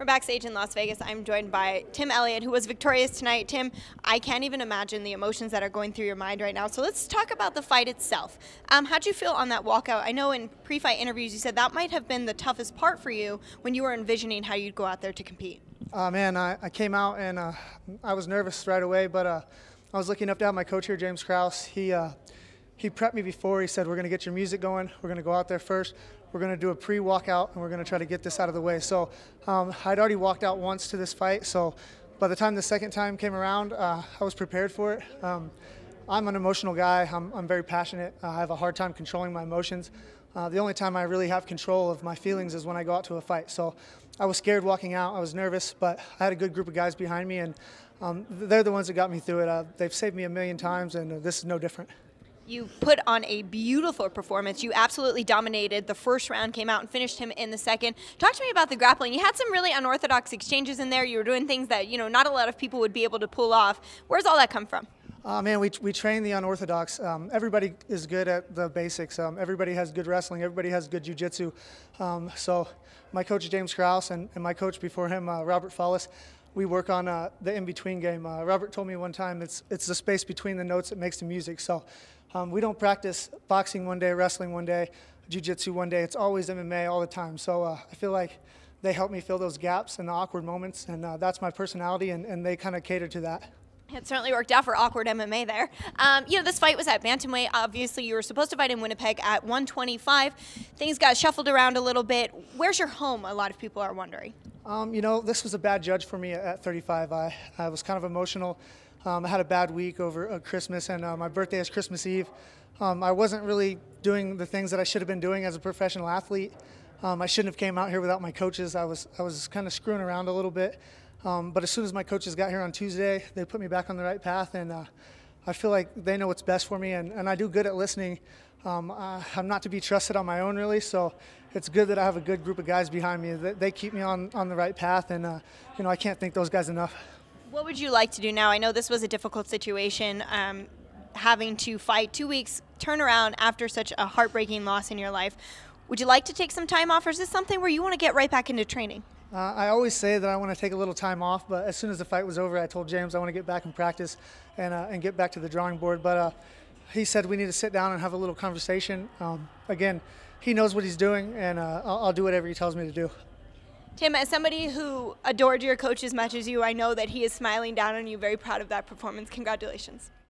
We're backstage in Las Vegas. I'm joined by Tim Elliot, who was victorious tonight. Tim, I can't even imagine the emotions that are going through your mind right now. So let's talk about the fight itself. How'd you feel on that walkout? I know in pre-fight interviews you said that might have been the toughest part for you when you were envisioning how you'd go out there to compete. Man, I came out and I was nervous right away, but I was lucky enough to have my coach here, James Krause. He prepped me before. He said, we're going to get your music going. We're going to go out there first. We're going to do a pre-walkout, and we're going to try to get this out of the way. So I'd already walked out once to this fight, so by the time the second time came around, I was prepared for it. I'm an emotional guy. I'm very passionate. I have a hard time controlling my emotions. The only time I really have control of my feelings is when I go out to a fight. So I was scared walking out. I was nervous, but I had a good group of guys behind me, and they're the ones that got me through it. They've saved me a million times, and this is no different. You put on a beautiful performance. You absolutely dominated. The first round, came out and finished him in the second. Talk to me about the grappling. You had some really unorthodox exchanges in there. You were doing things that, not a lot of people would be able to pull off. Where's all that come from? Man, we train the unorthodox. Everybody is good at the basics. Everybody has good wrestling. Everybody has good jiu-jitsu. So my coach, James Krause, and my coach before him, Robert Follis, we work on the in-between game. Robert told me one time it's the space between the notes that makes the music. So we don't practice boxing one day, wrestling one day, jiu-jitsu one day. It's always MMA all the time. So I feel like they help me fill those gaps and the awkward moments, and that's my personality, and they kind of cater to that. It certainly worked out for Awkward MMA there. This fight was at bantamweight. Obviously, you were supposed to fight in Winnipeg at 125. Things got shuffled around a little bit. Where's your home? A lot of people are wondering. This was a bad judge for me at 35. I was kind of emotional. I had a bad week over Christmas, and my birthday is Christmas Eve. I wasn't really doing the things that I should have been doing as a professional athlete. I shouldn't have came out here without my coaches. I was kind of screwing around a little bit. But as soon as my coaches got here on Tuesday, they put me back on the right path, and I feel like they know what's best for me, and I do good at listening. I'm not to be trusted on my own, really, so it's good that I have a good group of guys behind me. They keep me on the right path, and I can't thank those guys enough. What would you like to do now? I know this was a difficult situation, having to fight 2 weeks, turn around after such a heartbreaking loss in your life. Would you like to take some time off, or is this something where you want to get right back into training? I always say that I want to take a little time off, but as soon as the fight was over, I told James I want to get back in practice and get back to the drawing board. But he said we need to sit down and have a little conversation. Again, he knows what he's doing, and I'll do whatever he tells me to do. Tim, as somebody who adored your coach as much as you, I know that he is smiling down on you, very proud of that performance. Congratulations.